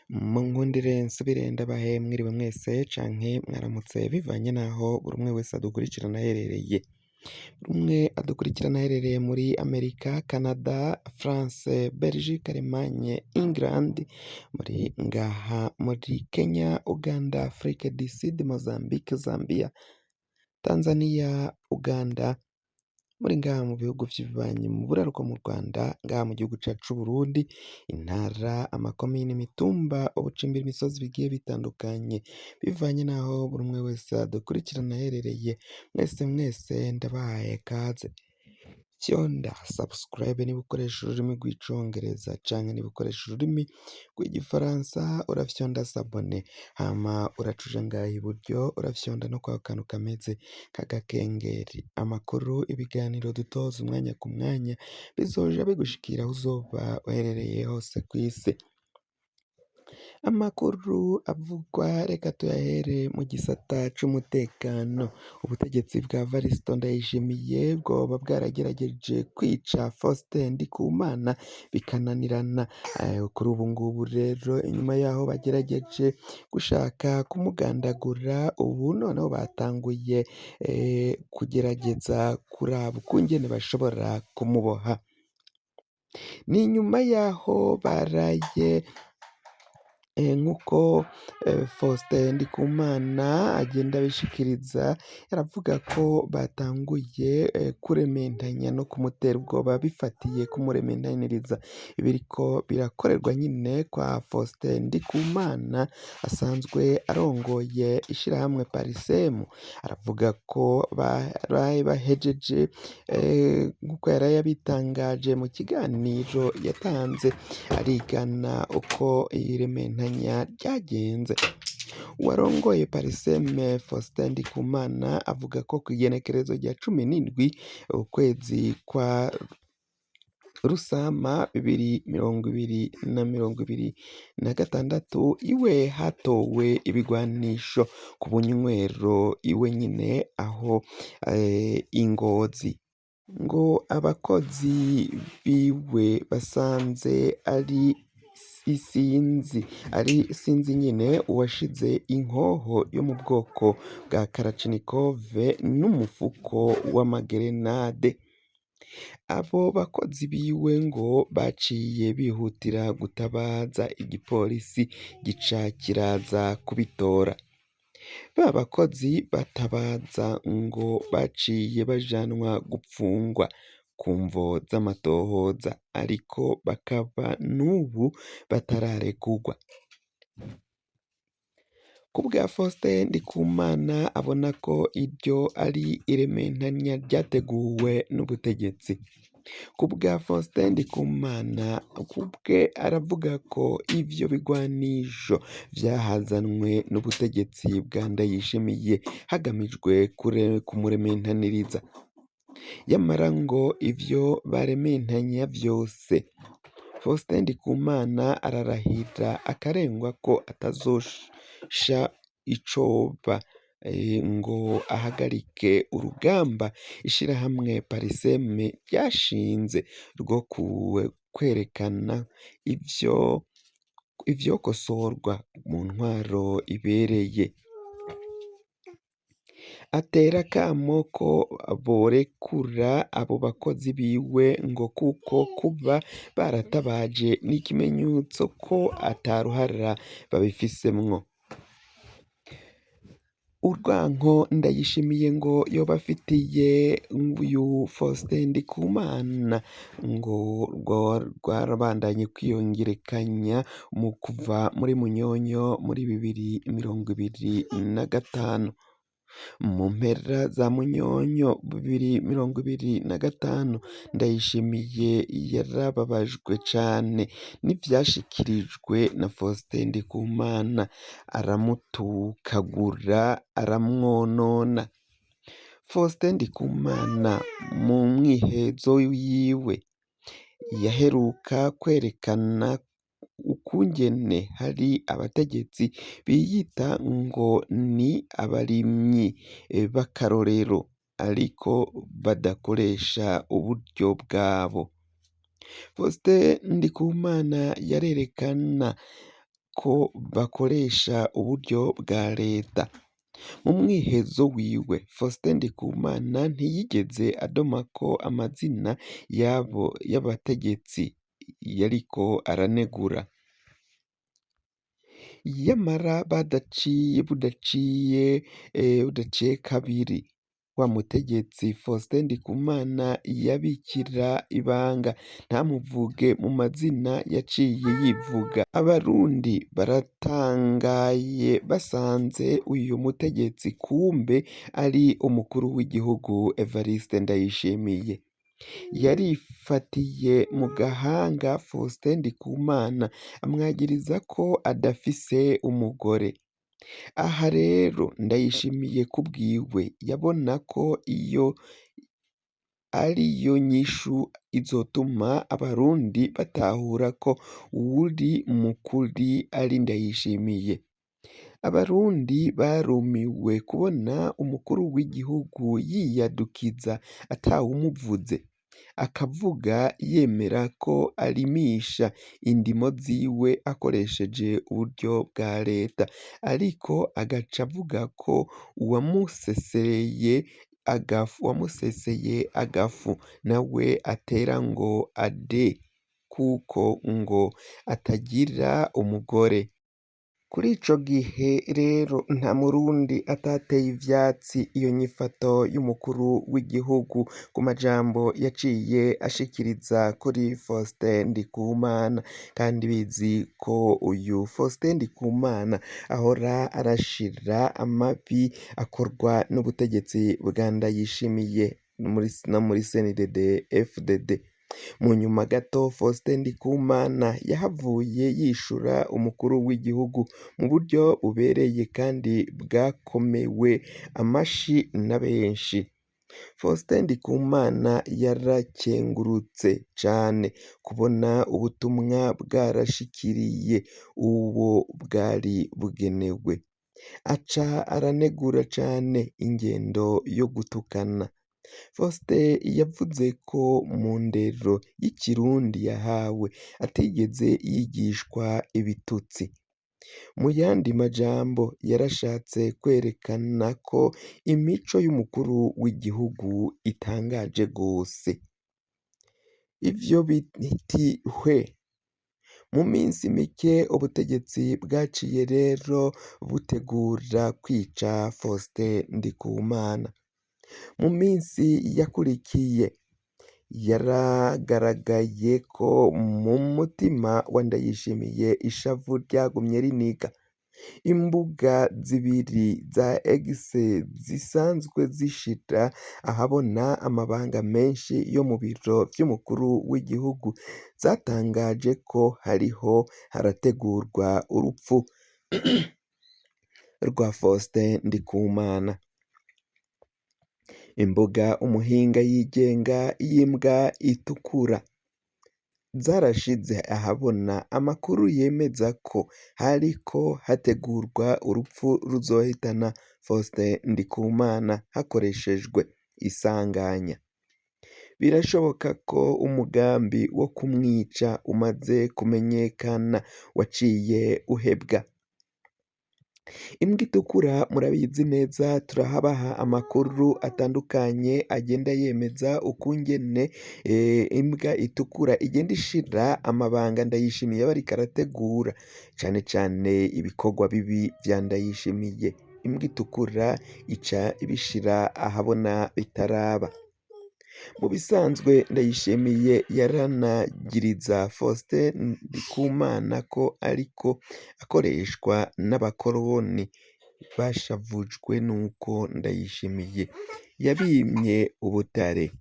Munkundire nsubire ndabahe mwiriwe mwese canke mwaramutse bivanye naho buri umwe wese adukurikirana aherereye. Buri umwe adukurikirana aherereye muri Amerika, Canada, France, Belgique, Allemagne, England, muri ngaha muri Kenya, Uganda, Afrique du Sud, Mozambique, Zambia, Tanzania, Uganda, muri ngaha mu bihugu vy'ibibanyi mu buraruko mu Rwanda, ngaha mu gihugu cacu c'Uburundi, intara, amakomine, imitumba, ubucimbiri, imisozi bigiye bitandukanye, bivanye naho buri umwe wese adukurikirana aherereye. Mwese ndabahaye kaze. Fyonda subscribe niba ukoresha ururimi rw'icongereza canke niba ukoresha ururimi rw'igifaransa urafyonda s'abone, hama uracuja ngaha iburyo urafyonda no kwa kantu kameze k'agakengeri. Amakuru, ibiganiro dutoza umwanya ku mwanya bizoja bigushikira aho uzoba uherereye hose kw'isi. Amakuru avugwa reka tuyahere mu gisata c'umutekano. Ubutegetsi bwa Varisito Ndayishimiye bwoba bwaragerageje kwica Faustin Ndikumana bikananirana. Kuri ubu ngubu rero inyuma yaho bagerageje gushaka kumugandagura, ubu noneho batanguye kugerageza kuraba ukungene bashobora kumuboha. Ni nyuma yaho baraye nk'uko Faustin Ndikumana agenda abishikiriza, aravuga ko batanguye kurementanya no kumutera ubwoba bifatiye kumurementaniriza ibiriko birakorerwa nyine kwa Faustin Ndikumana asanzwe arongoye ishirahamwe Parisemu. Aravuga ko baraye bahejeje nk'uko yaraye abitangaje mu kiganiro yatanze, arigana uko irementanya ryagenze. Uwarongoye Pariseme Faustin Ndikumana avuga ko kw'igenekerezo rya 17 ukwezi kwa Rusama 2026 iwe hatowe ibigwanisho ku bunywero iwe nyine aho Ingozi. Ngo abakozi biwe basanze ari sinzi nyine uwashize inkoho yo mu bwoko bwa Kalachnikove n'umufuko w'amagerenade. Abo bakozi biwe ngo baciye bihutira gutabaza igipolisi gica kiraza kubitora. Ba bakozi batabaza ngo baciye bajanwa gupfungwa ku mvo z'amatohoza, ariko bakaba n'ubu batararekurwa. Ku bwa Faustin Ndikumana abona ko iryo ari irementanya ryateguwe n'ubutegetsi. Ku bwa Faustin Ndikumana kubwe aravuga ko ivyo bigwanisho vyahazanwe n'ubutegetsi bwa Ndayishimiye hagamijwe kumurementaniriza. Yamara ngo ivyo barementanya vyose Faustin Ndikumana ararahira akarengwa ko atazosha icoba ngo ahagarike urugamba ishirahamwe Pariseme ryashinze rwo kwerekana ivyokosorwa mu ntwaro ibereye. Atera akamo ko borekura abo bakozi biwe ngo kuko kuba baratabaje n'ikimenyetso ko ataruhara babifisemwo. Urwanko Ndayishimiye ngo yoba afitiye uyu Faustin Ndikumana ngo rwarabandanye kwiyongerekanya mu kuva muri Munyonyo muri 2025. Mu mpera za Munyonyo 2025 Ndayishimiye yarababajwe cane n'ivyashikirijwe na Faustin Ndikumana, aramutukagura, aramwonona. Faustin Ndikumana mu mwihezo wiwe yaheruka kwerekana ukungene hari abategetsi biyita ngo ni abarimyi b'akarorero ariko badakoresha uburyo bwabo. Faustin Ndikumana yarerekana ko bakoresha uburyo bwa leta. Mu mwihezo wiwe, Faustin Ndikumana ntiyigeze adomako amazina y'abategetsi yariko aranegura. Yamara budaciye kabiri, wa mutegetsi Faustin Ndikumana yabikira ibanga ntamuvuge mu mazina yaciye yivuga. Abarundi baratangaye basanze uyu mutegetsi kumbe ari umukuru w'igihugu Evariste Ndayishimiye. Yarifatiye mu gahanga Faustin Ndikumana amwagiriza ko adafise umugore. Aha rero Ndayishimiye kubwiwe yabona ko iyo ariyo nyishu izotuma abarundi batahura ko uwuri mukuri ari Ndayishimiye. Abarundi barumiwe kubona umukuru w'igihugu yiyadukiza atawumuvuze, akavuga yemera ko arimisha indimo ziwe akoresheje uburyo bwa leta, ariko agaca avuga ko uwamuseseye agafu nawe atera ngo ade, kuko ngo atagira umugore. Kuri ico gihe rero nta murundi atateye ivyatsi iyo nyifato y'umukuru w'igihugu ku majambo yaciye ashikiriza kuri Faustin Ndikumana, kandi bizi ko uyu Faustin Ndikumana ahora arashira amabi akorwa n'ubutegetsi bwa Ndayishimiye no muri CNDD FDD. Mu nyuma gato Faustin Ndikumana yahavuye yishura umukuru w'igihugu mu buryo bubereye kandi bwakomewe amashi na benshi. Faustin Ndikumana yarakengurutse cane kubona ubutumwa bwarashikiriye uwo bwari bugenewe. Aca aranegura cane ingendo yo gutukana. Faustin yavuze ko mu ndero y'ikirundi yahawe atigeze yigishwa ibitutsi. Mu yandi majambo yarashatse kwerekana ko imico y'umukuru w'igihugu itangaje gose. Ivyo biti hwe. Mu minsi mike ubutegetsi bwaciye rero butegura kwica Faustin Ndikumana. Mu minsi yakurikiye yaragaragaye ko mu mutima wa Ndayishimiye ishavu ryagumye riniga. Imbuga zibiri za X zisanzwe zishira ahabona amabanga menshi yo mu biro vy'umukuru w'igihugu zatangaje ko hariho harategurwa urupfu rwa Faustin Ndikumana. Imbuga umuhinga yigenga y'imbwa itukura zarashize ahabona amakuru yemeza ko hariko hategurwa urupfu ruzohitana Faustin Ndikumana hakoreshejwe isanganya. Birashoboka ko umugambi wo kumwica umaze kumenyekana waciye uhebwa. Imbwa itukura murabizi neza, turahabaha amakuru atandukanye agenda yemeza ukungene imbwa itukura igenda ishira amabanga Ndayishimiye aba ariko arategura, cane cane ibikorwa bibi vya Ndayishimiye. Imbwa itukura ica ibishira ahabona bitaraba. Mu bisanzwe Ndayishimiye yaranagiriza Faustin Ndikumana ko ariko akoreshwa n'abakoroni bashavujwe nuko Ndayishimiye yabimye ubutare.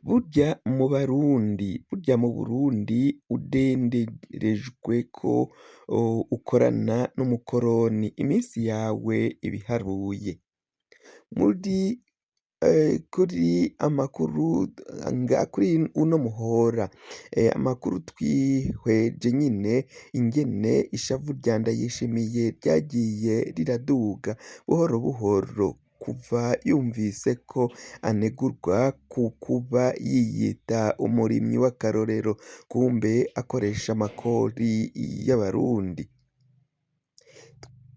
Burya mu Burundi udenderejwe ko ukorana n'umukoroni iminsi yawe ibiharuye. Kuri uno muhora amakuru twihweje nyine ingene ishavu rya Ndayishimiye ryagiye riraduga buhoro buhoro kuva yumvise ko anegurwa ku kuba yiyita umurimyi w'akarorero, kumbe akoresha amakori y'abarundi.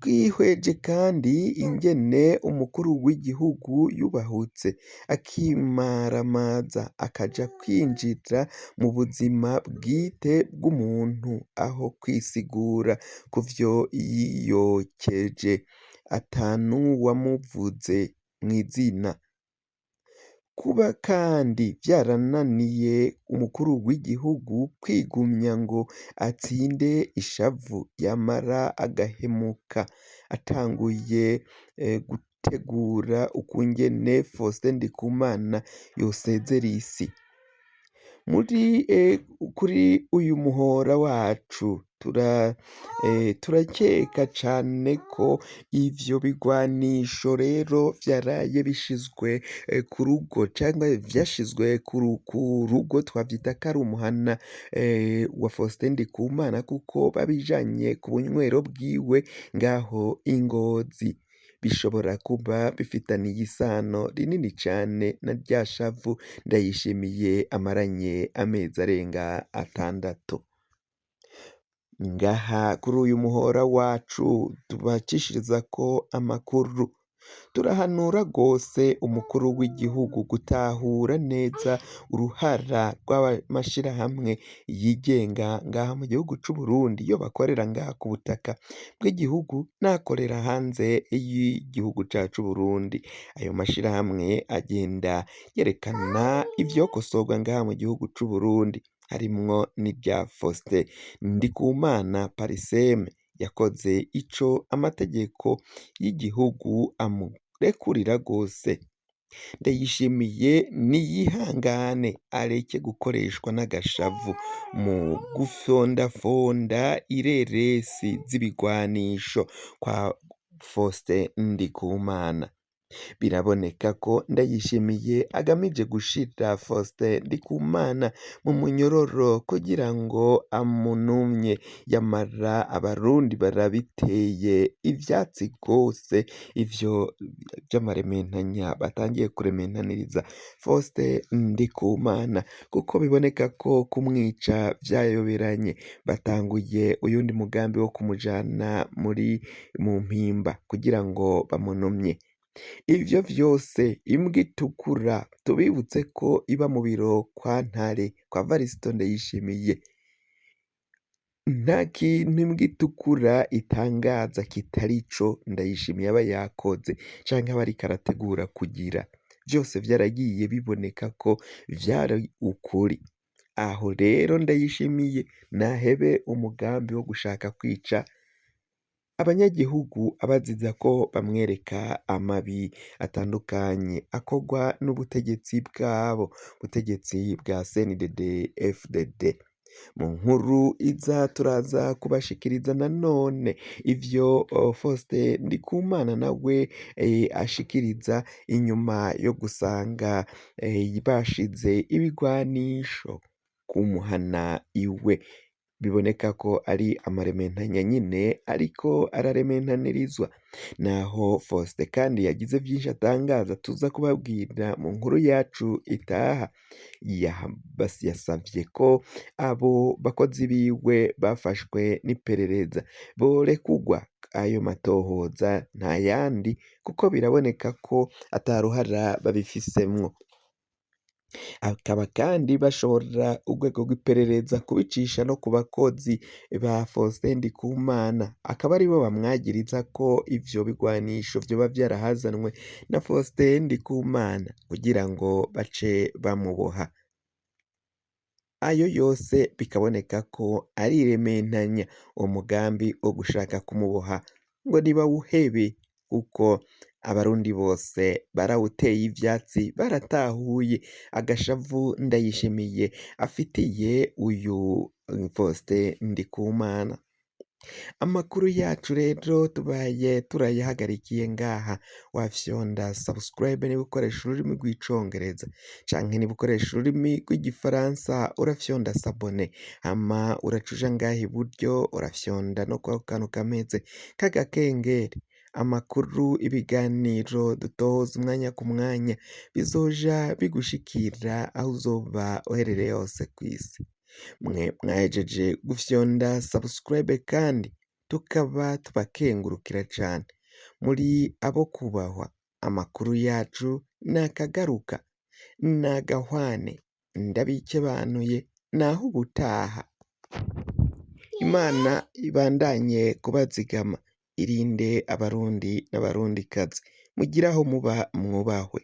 Twihweje kandi ingene umukuru w'igihugu yubahutse akimaramaza akaja kwinjira mu buzima bwite bw'umuntu, aho kwisigura ku vyo yiyokeje ata n'uwamuvuze mw'izina. Kuba kandi vyarananiye umukuru w'igihugu kwigumya ngo atsinde ishavu yamara agahemuka, atanguye gutegura ukungene Faustin Ndikumana yosezera isi. Kuri uyu muhora wacu turakeka cane ko ivyo bigwanisho rero vyaraye bishizwe ku rugo cangwa vyashizwe ku rugo twavyita ko ari umuhana wa Faustin Ndikumana, kuko babijanye ku bunywero bwiwe ngaho i Ngozi. Bishobora kuba bifitaniye isano rinini cane na rya shavu Ndayishimiye amaranye amezi arenga 6. Ngaha kuri uyu muhora wacu tubacishirizako amakuru. Turahanura rwose umukuru w'igihugu gutahura neza uruhara rw'amashirahamwe yigenga ngaha mu gihugu c'Uburundi, iyo bakorera ngaha ku butaka bw'igihugu n'akorera hanze y'igihugu cacu Uburundi. Ayo mashirahamwe agenda yerekana ivyokosorwa ngaha mu gihugu c'Uburundi, harimwo n'irya Faustin Ndikumana Pariseme yakoze ico amategeko y'igihugu amurekurira rwose. Ndayishimiye niyihangane areke gukoreshwa n'agashavu mu gufyondafonda ireresi z'ibigwanisho kwa Faustin Ndikumana. Biraboneka ko Ndayishimiye agamije gushira Faustin Ndikumana mu munyororo kugira ngo amunumye, yamara abarundi barabiteye ivyatsi rwose ivyo vy'amarementanya batangiye kurementaniriza Faustin Ndikumana, kuko biboneka ko kumwica vyayoberanye. Batanguye uyundi mugambi wo kumujana mu mpimba kugira ngo bamunumye. Ivyo vyose imbwa itukura tubibutse ko iba mu biro kwa Ntare kwa Varisito Ndayishimiye. Nta kintu imbwa itukura itangaza kitari ico Ndayishimiye aba yakoze canke aba ariko arategura kugira. Vyose vyaragiye biboneka ko vyari ukuri. Aho rero Ndayishimiye nahebe umugambi wo gushaka kwica abanyagihugu abaziza ko bamwereka amabi atandukanye akorwa n'ubutegetsi bwabo, ubutegetsi bwa CNDD FDD. Mu nkuru iza turaza kubashikiriza nanone ivyo Faustin Ndikumana nawe ashikiriza inyuma yo gusanga bashize ibigwanisho ku muhana iwe. Biboneka ko ari amarementanya nyine ariko ararementanirizwa. Naho Faustin kandi yagize vyinshi atangaza tuza kubabwira mu nkuru yacu itaha. Yasavye ko abo bakozi biwe bafashwe n'iperereza borekugwa. Ayo matohoza nta yandi kuko biraboneka ko ata ruhara babifisemwo. Akaba kandi bashobora urwego rw'iperereza kubicisha no ku bakozi ba Faustin Ndikumana, akaba aribo bamwagiriza ko ivyo bigwanisho vyoba vyarahazanwe na Faustin Ndikumana kugira ngo bace bamuboha. Ayo yose bikaboneka ko ari irementanya, umugambi wo gushaka kumuboha ngo ntibawuhebe, kuko abarundi bose barawuteye ivyatsi, baratahuye agashavu Ndayishimiye afitiye uyu Faustin Ndikumana. Amakuru yacu rero tubaye turayahagarikiye ngaha. Wafyonda subscribe niba ukoresha ururimi rw'icongereza, canke niba ukoresha ururimi rw'igifaransa urafyonda s'abone, hama uracuja ngaha iburyo urafyonda no kwa kantu kameze k'agakengeri. amakuru, ibiganiro dutohoza umwanya ku mwanya bizoja bigushikira aho uzoba uherereye hose kw'isi. Mwe mwahejeje gufyonda subscribe kandi tukaba tubakengurukira cane. Muri abo kubahwa, amakuru yacu nakagaruka, nagahwane, ndabikebanuye, naho ubutaha. Imana ibandanye kubazigama, irinde abarundi n'abarundikazi, mugire aho muba mwubahwe.